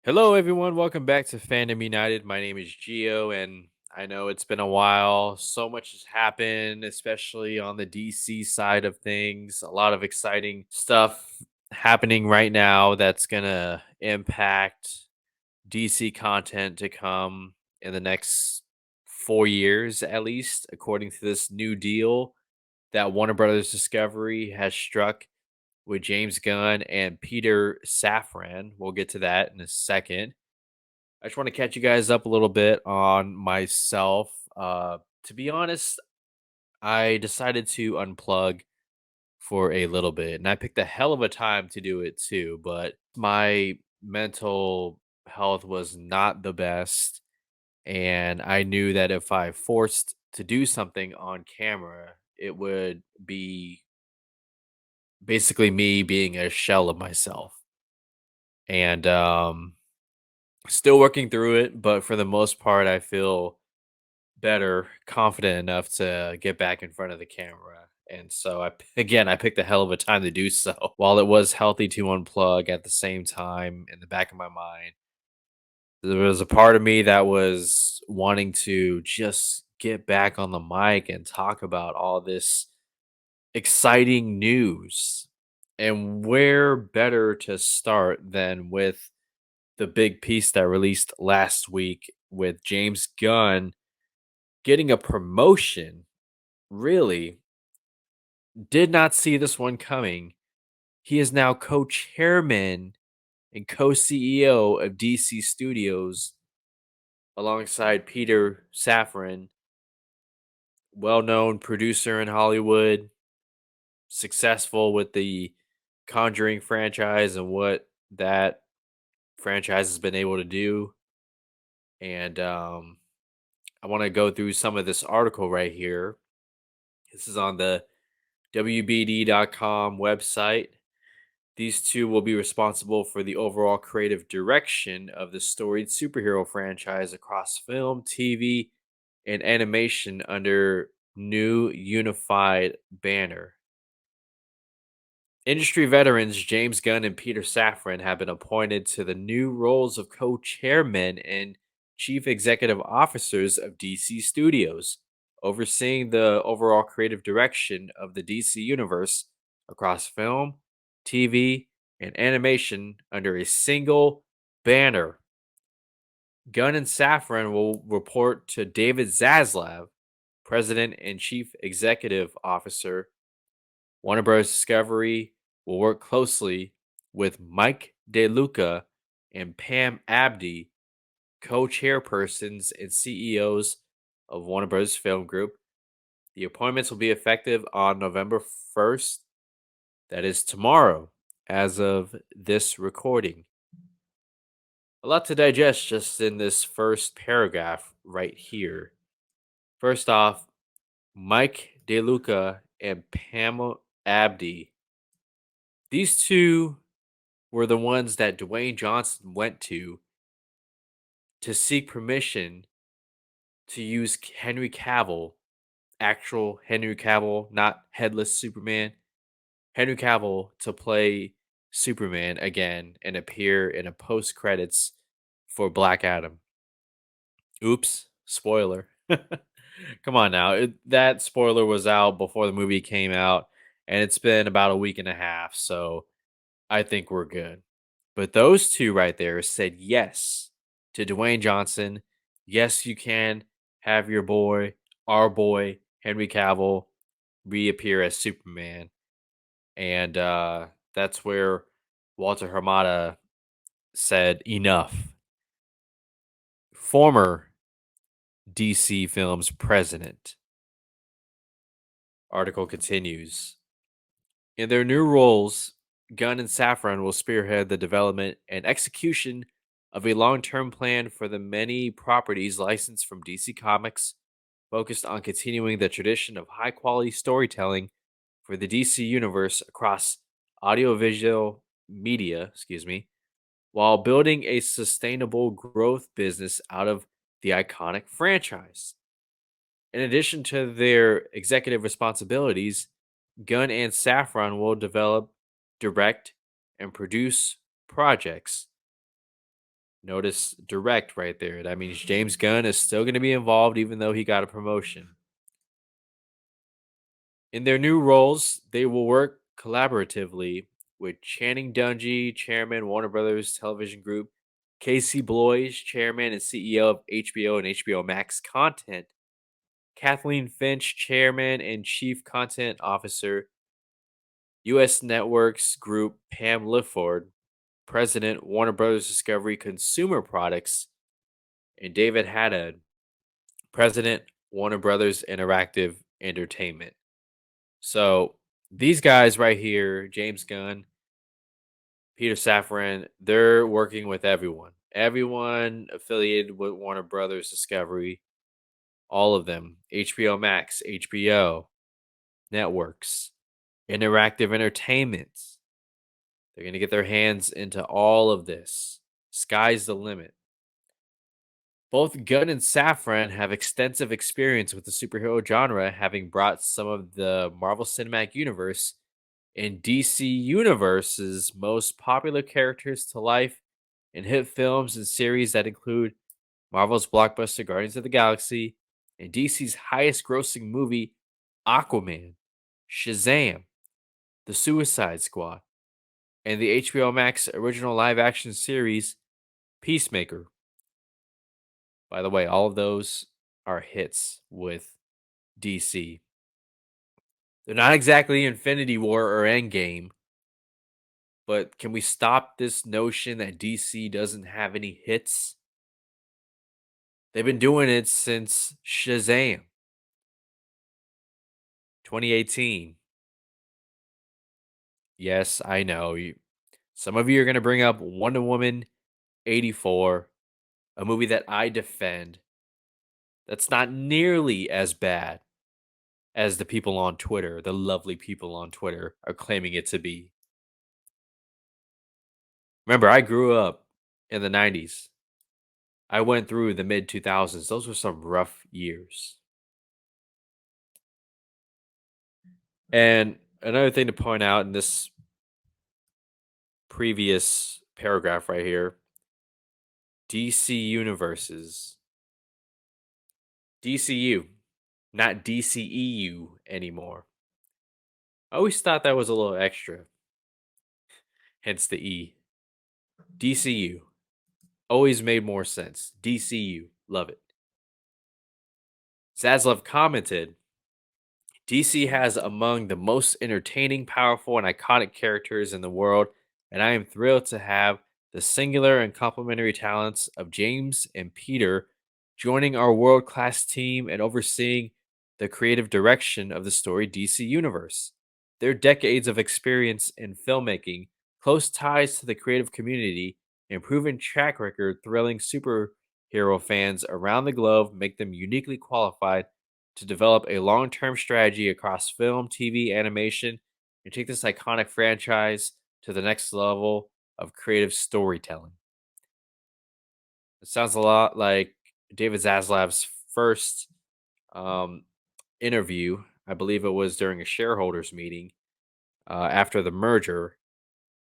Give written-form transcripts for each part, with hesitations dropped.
Hello, everyone. Welcome back to Fandom United. My name is Gio, and I know it's been a while. So much has happened, especially on the DC side of things. A lot of exciting stuff happening right now that's going to impact DC content to come in the next 4 years, at least, according to this new deal that Warner Brothers Discovery has struck with James Gunn and Peter Safran. We'll get to that in a second. I just want to catch you guys up a little bit on myself. To be honest, I decided to unplug for a little bit, and I picked a hell of a time to do it too. But my mental health was not the best, and I knew that if I forced to do something on camera, it would be basically me being a shell of myself. And still working through it, but for the most part, I feel better, confident enough to get back in front of the camera. And so I picked a hell of a time to do so. While it was healthy to unplug at the same time in the back of my mind, there was a part of me that was wanting to just get back on the mic and talk about all this exciting news. And where better to start than with the big piece that released last week with James Gunn getting a promotion. Really did not see this one coming. He is now co-chairman and co-CEO of DC Studios alongside Peter Safran, well-known producer in Hollywood, successful with the Conjuring franchise and what that franchise has been able to do. And I want to go through some of this article right here. This is on the WBD.com website. These two will be responsible for the overall creative direction of the storied superhero franchise across film, TV, and animation under new unified banner. Industry veterans James Gunn and Peter Safran have been appointed to the new roles of co-chairmen and chief executive officers of DC Studios, overseeing the overall creative direction of the DC universe across film, TV, and animation under a single banner. Gunn and Safran will report to David Zaslav, president and chief executive officer. Warner Bros. Discovery will work closely with Mike DeLuca and Pam Abdi, co-chairpersons and CEOs of Warner Bros. Film Group. The appointments will be effective on November 1st. That is tomorrow, as of this recording. A lot to digest just in this first paragraph right here. First off, Mike DeLuca and Pam Abdi. These two were the ones that Dwayne Johnson went to seek permission to use Henry Cavill, actual Henry Cavill, not headless Superman, Henry Cavill to play Superman again and appear in a post credits for Black Adam. Oops, spoiler. Come on now. That spoiler was out before the movie came out, and it's been about a week and a half, so I think we're good. But those two right there said yes to Dwayne Johnson. Yes, you can have your boy, our boy, Henry Cavill, reappear as Superman. And that's where Walter Hamada said enough. Former DC Films president. Article continues. In their new roles, Gunn and Safran will spearhead the development and execution of a long term plan for the many properties licensed from DC Comics, focused on continuing the tradition of high quality storytelling for the DC universe across audiovisual media, while building a sustainable growth business out of the iconic franchise. In addition to their executive responsibilities, Gunn and Safran will develop, direct, and produce projects. Notice direct right there. That means James Gunn is still going to be involved even though he got a promotion. In their new roles, they will work collaboratively with Channing Dungey, chairman, Warner Brothers Television Group, Casey Bloys, chairman and CEO of HBO and HBO Max Content, Kathleen Finch, chairman and chief content officer, U.S. Networks Group, Pam Lifford, president, Warner Brothers Discovery Consumer Products, and David Haddad, president, Warner Brothers Interactive Entertainment. So these guys right here, James Gunn, Peter Safran, they're working with everyone. Everyone affiliated with Warner Brothers Discovery, all of them. HBO Max, HBO, networks, interactive entertainment. They're going to get their hands into all of this. Sky's the limit. Both Gunn and Safran have extensive experience with the superhero genre, having brought some of the Marvel Cinematic Universe and DC Universe's most popular characters to life in hit films and series that include Marvel's blockbuster Guardians of the Galaxy and DC's highest grossing movie, Aquaman, Shazam, The Suicide Squad, and the HBO Max original live action series, Peacemaker. By the way, all of those are hits with DC. They're not exactly Infinity War or Endgame, but can we stop this notion that DC doesn't have any hits? They've been doing it since Shazam 2018. Yes, I know. Some of you are going to bring up Wonder Woman 84, a movie that I defend. That's not nearly as bad as the people on Twitter, the lovely people on Twitter, are claiming it to be. Remember, I grew up in the 90s. I went through the mid 2000s. Those were some rough years. And another thing to point out in this previous paragraph right here, DC universes. DCU, not DCEU anymore. I always thought that was a little extra, hence the E. DCU always made more sense. DCU, love it. Zaslav commented, DC has among the most entertaining, powerful, and iconic characters in the world, and I am thrilled to have the singular and complementary talents of James and Peter joining our world class team and overseeing the creative direction of the story DC Universe. Their decades of experience in filmmaking, close ties to the creative community, and proven track record thrilling superhero fans around the globe make them uniquely qualified to develop a long term strategy across film, TV, animation, and take this iconic franchise to the next level of creative storytelling. It sounds a lot like David Zaslav's first um, interview. I believe it was during a shareholders meeting after the merger,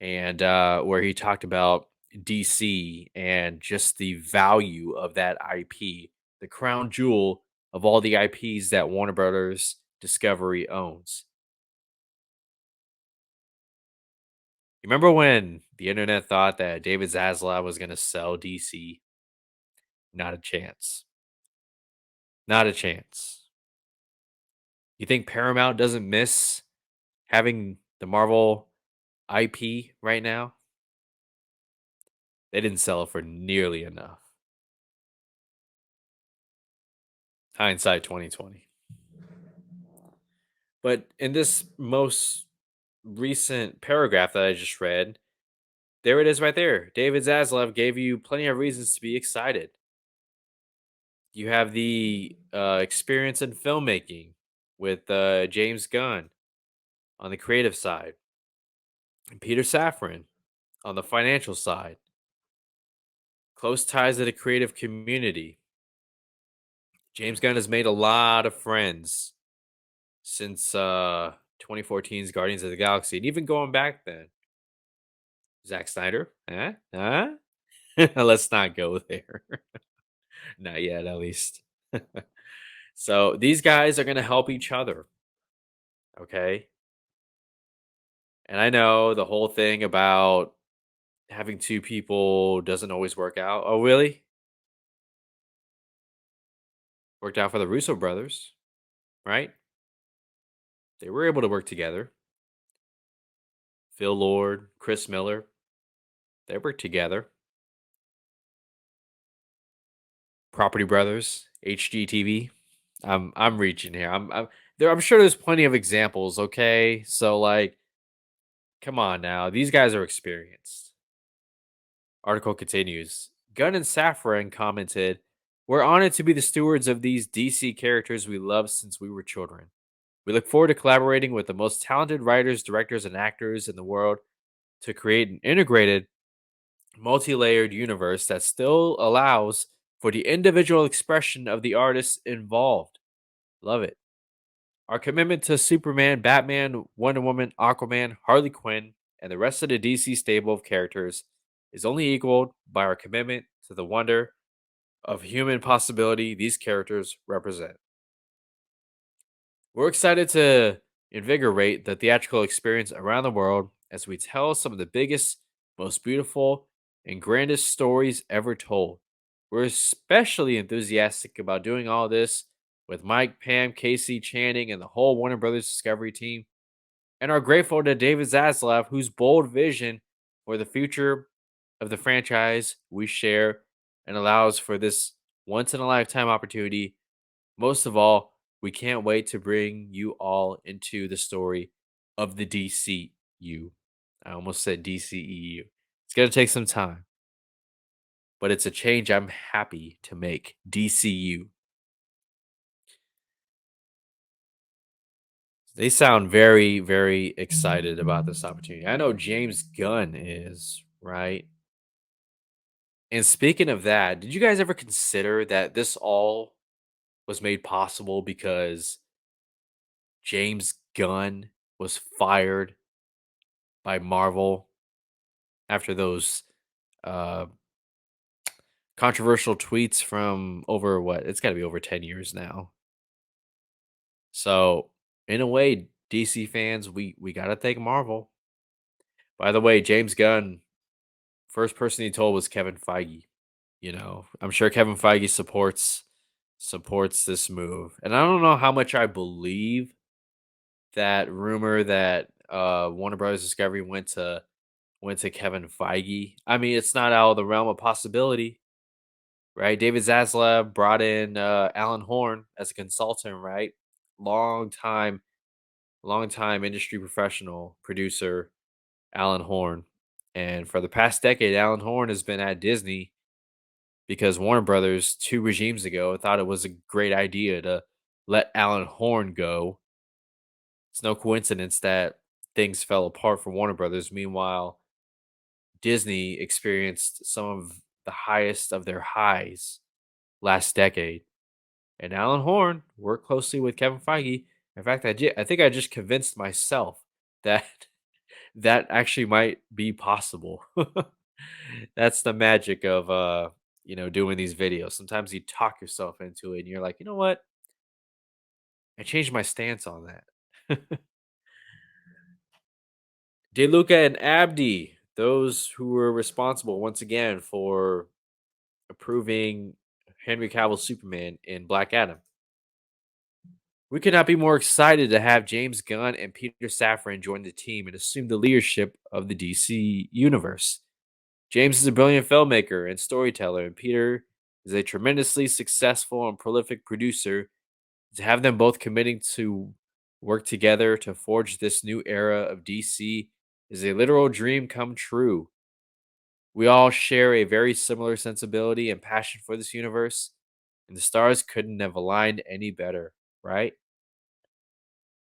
and where he talked about DC and just the value of that IP, the crown jewel of all the IPs that Warner Brothers Discovery owns. You remember when the internet thought that David Zaslav was going to sell DC? Not a chance. Not a chance. You think Paramount doesn't miss having the Marvel IP right now? They didn't sell it for nearly enough. Hindsight 2020. But in this most recent paragraph that I just read, there it is right there. David Zaslav gave you plenty of reasons to be excited. You have the experience in filmmaking with James Gunn on the creative side, and Peter Safran on the financial side. Close ties to the creative community. James Gunn has made a lot of friends since 2014's Guardians of the Galaxy, and even going back then. Zack Snyder, huh? Huh? Let's not go there. Not yet, at least. So these guys are going to help each other. Okay. And I know the whole thing about having two people doesn't always work out. Oh, really? Worked out for the Russo brothers, right? They were able to work together. Phil Lord, Chris Miller, they worked together. Property Brothers, HGTV. I'm reaching here. I'm there. I'm sure there's plenty of examples. Okay, so like, come on now. These guys are experienced. Article continues. Gunn and Safran commented, "We're honored to be the stewards of these DC characters we loved since we were children. We look forward to collaborating with the most talented writers, directors, and actors in the world to create an integrated, multi layered universe that still allows for the individual expression of the artists involved. Love it. Our commitment to Superman, Batman, Wonder Woman, Aquaman, Harley Quinn, and the rest of the DC stable of characters is only equaled by our commitment to the wonder of human possibility these characters represent. We're excited to invigorate the theatrical experience around the world as we tell some of the biggest, most beautiful, and grandest stories ever told. We're especially enthusiastic about doing all this with Mike, Pam, Casey, Channing, and the whole Warner Brothers Discovery team, and are grateful to David Zaslav, whose bold vision for the future of the franchise we share and allows for this once in a lifetime opportunity. Most of all, we can't wait to bring you all into the story of the DCU. I almost said DCEU. It's going to take some time, but it's a change I'm happy to make. DCU. They sound very, very excited about this opportunity. I know James Gunn is, right? And speaking of that, did you guys ever consider that this all was made possible because James Gunn was fired by Marvel after those uh, controversial tweets from over what? It's got to be over 10 years now. So, in a way, DC fans, we got to thank Marvel. By the way, James Gunn, first person he told was Kevin Feige. I'm sure Kevin Feige supports this move. And I don't know how much I believe that rumor that Warner Brothers Discovery went to Kevin Feige. I mean, it's not out of the realm of possibility, right? David Zaslav brought in Alan Horn as a consultant, right? Long time, long time industry professional producer, Alan Horn. And for the past decade, Alan Horn has been at Disney because Warner Brothers, two regimes ago, thought it was a great idea to let Alan Horn go. It's no coincidence that things fell apart for Warner Brothers. Meanwhile, Disney experienced some of the highest of their highs last decade. And Alan Horn worked closely with Kevin Feige. In fact, I think I just convinced myself that that actually might be possible. That's the magic of doing these videos. Sometimes you talk yourself into it and you're like, "You know what? I changed my stance on that." DeLuca and Abdi, those who were responsible once again for approving Henry Cavill's Superman in Black Adam. We could not be more excited to have James Gunn and Peter Safran join the team and assume the leadership of the DC universe. James is a brilliant filmmaker and storyteller, and Peter is a tremendously successful and prolific producer. To have them both committing to work together to forge this new era of DC is a literal dream come true. We all share a very similar sensibility and passion for this universe, and the stars couldn't have aligned any better, right?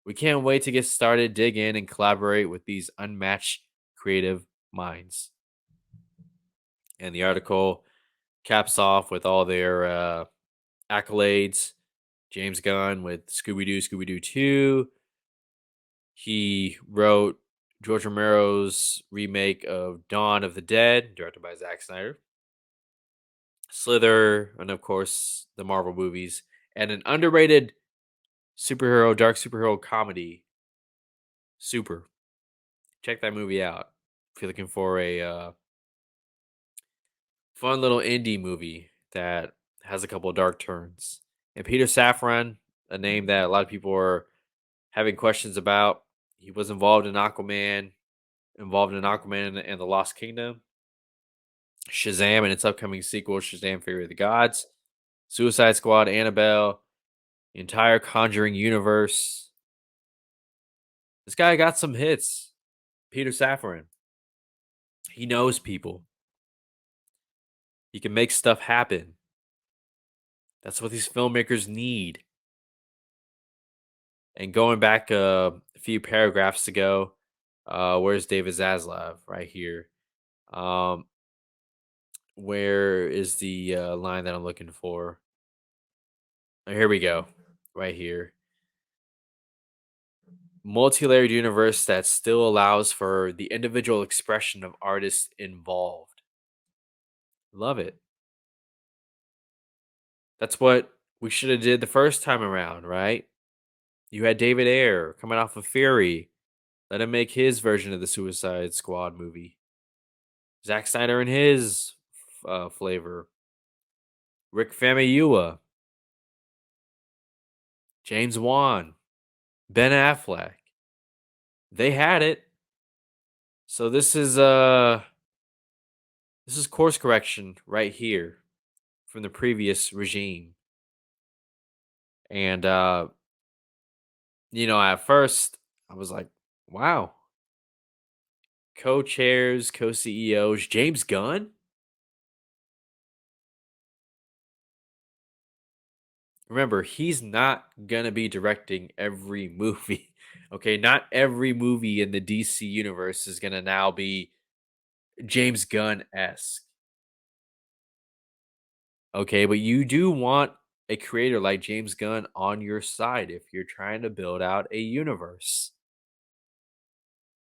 We can't wait to get started, dig in, and collaborate with these unmatched creative minds. And the article caps off with all their accolades. James Gunn with Scooby Doo 2. He wrote George Romero's remake of Dawn of the Dead, directed by Zack Snyder. Slither, and of course the Marvel movies, and an underrated dark superhero comedy, Super. Check that movie out if you're looking for a fun little indie movie that has a couple of dark turns. And Peter Safran, a name that a lot of people are having questions about. He was involved in Aquaman and the Lost Kingdom, Shazam and its upcoming sequel, Shazam: Fury of the Gods, Suicide Squad, Annabelle, the entire Conjuring universe. This guy got some hits. Peter Safran. He knows people. He can make stuff happen. That's what these filmmakers need. And going back a few paragraphs ago, where's David Zaslav? Right here. Um, where is the line that I'm looking for? Oh, here we go. Right here. Multi-layered universe that still allows for the individual expression of artists involved. Love it. That's what we should have did the first time around, right? You had David Ayer coming off of Fury. Let him make his version of the Suicide Squad movie. Zack Snyder and his flavor. Rick Famuyiwa, James Wan, Ben Affleck. They had it. So this is course correction right here from the previous regime. And at first I was like, wow. Co-chairs, co-CEOs, James Gunn? Remember, he's not gonna be directing every movie. Okay, not every movie in the DC universe is gonna now be James Gunn esque. Okay, but you do want a creator like James Gunn on your side if you're trying to build out a universe.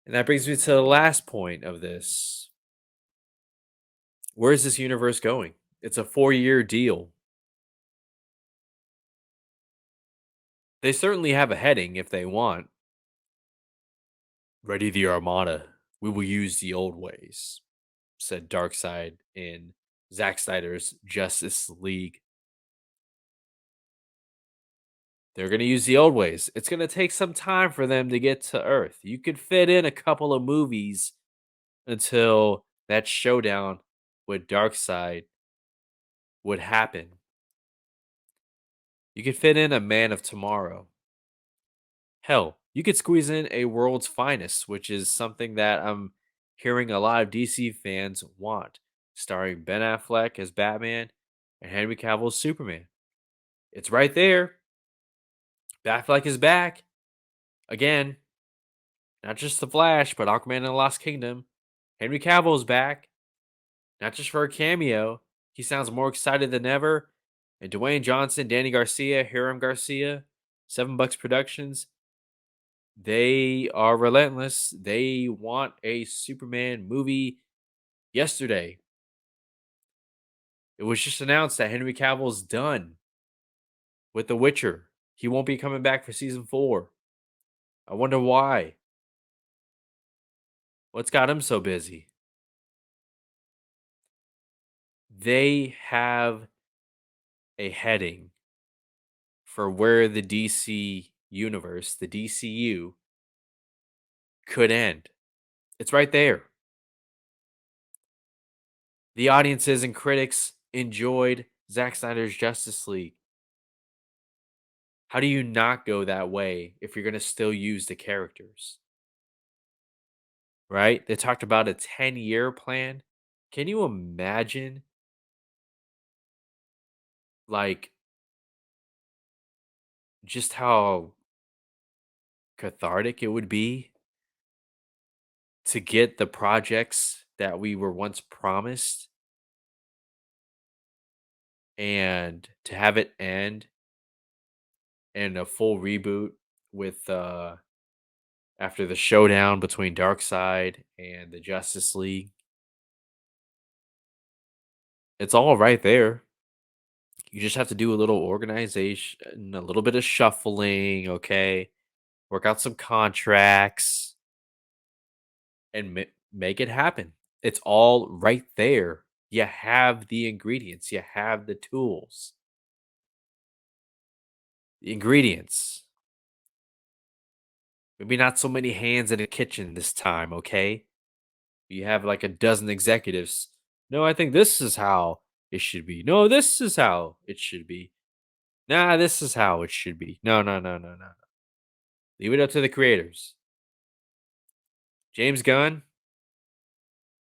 And that brings me to the last point of this. Where is this universe going? It's a 4-year deal. They certainly have a heading if they want. Ready the Armada. We will use the old ways, said Darkseid in Zack Snyder's Justice League. They're going to use the old ways. It's going to take some time for them to get to Earth. You could fit in a couple of movies until that showdown with Darkseid would happen. You could fit in a Man of Tomorrow. Hell, you could squeeze in a World's Finest, which is something that I'm hearing a lot of DC fans want, starring Ben Affleck as Batman and Henry Cavill as Superman. It's right there. Batfleck is back again. Not just the Flash, but Aquaman and the Lost Kingdom. Henry Cavill is back, not just for a cameo. He sounds more excited than ever. And Dwayne Johnson, Danny Garcia, Hiram Garcia, Seven Bucks Productions, they are relentless. They want a Superman movie yesterday. It was just announced that Henry Cavill's done with The Witcher. He won't be coming back for season 4. I wonder why. What's got him so busy? They have a heading for where the DC universe, the DCU, could end. It's right there. The audiences and critics enjoyed Zack Snyder's Justice League. How do you not go that way if you're going to still use the characters? Right? They talked about a 10-year plan. Can you imagine like just how cathartic it would be to get the projects that we were once promised and to have it end in a full reboot with after the showdown between Darkseid and the Justice League? It's all right there. You just have to do a little organization, a little bit of shuffling, okay? Work out some contracts and make it happen. It's all right there. You have the ingredients, you have the tools. The ingredients. Maybe not so many hands in the kitchen this time, okay? You have like a dozen executives. No, I think this is how it should be. No, this is how it should be. Nah, this is how it should be. No, no, no, no, no. Leave it up to the creators. James Gunn,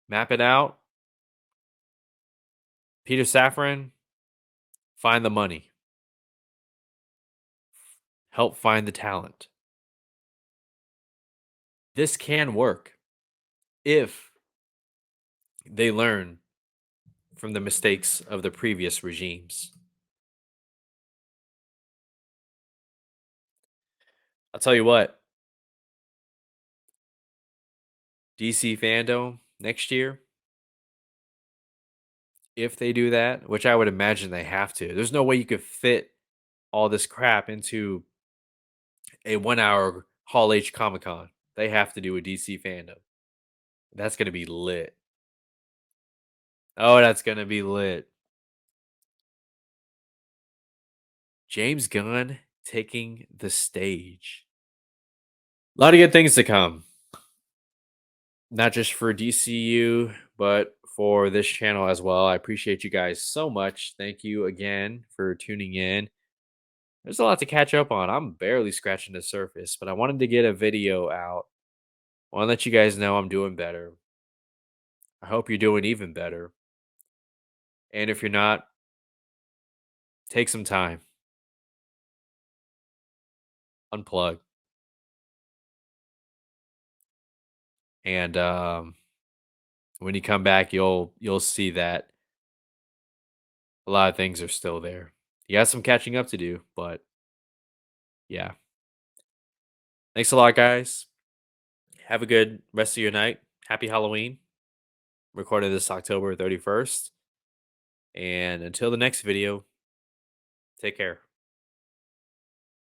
map it out. Peter Safran, find the money. Help find the talent. This can work if they learn from the mistakes of the previous regimes. I'll tell you what, DC fandom next year, if they do that, which I would imagine they have to, there's no way you could fit all this crap into a 1 hour Hall H Comic Con. They have to do a DC fandom. That's going to be lit. Oh, that's going to be lit. James Gunn taking the stage. A lot of good things to come. Not just for DCU, but for this channel as well. I appreciate you guys so much. Thank you again for tuning in. There's a lot to catch up on. I'm barely scratching the surface, but I wanted to get a video out. I want to let you guys know I'm doing better. I hope you're doing even better. And if you're not, take some time, unplug, and when you come back, you'll see that a lot of things are still there. You got some catching up to do, but yeah. Thanks a lot, guys. Have a good rest of your night. Happy Halloween. Recorded this October 31st. And until the next video, take care.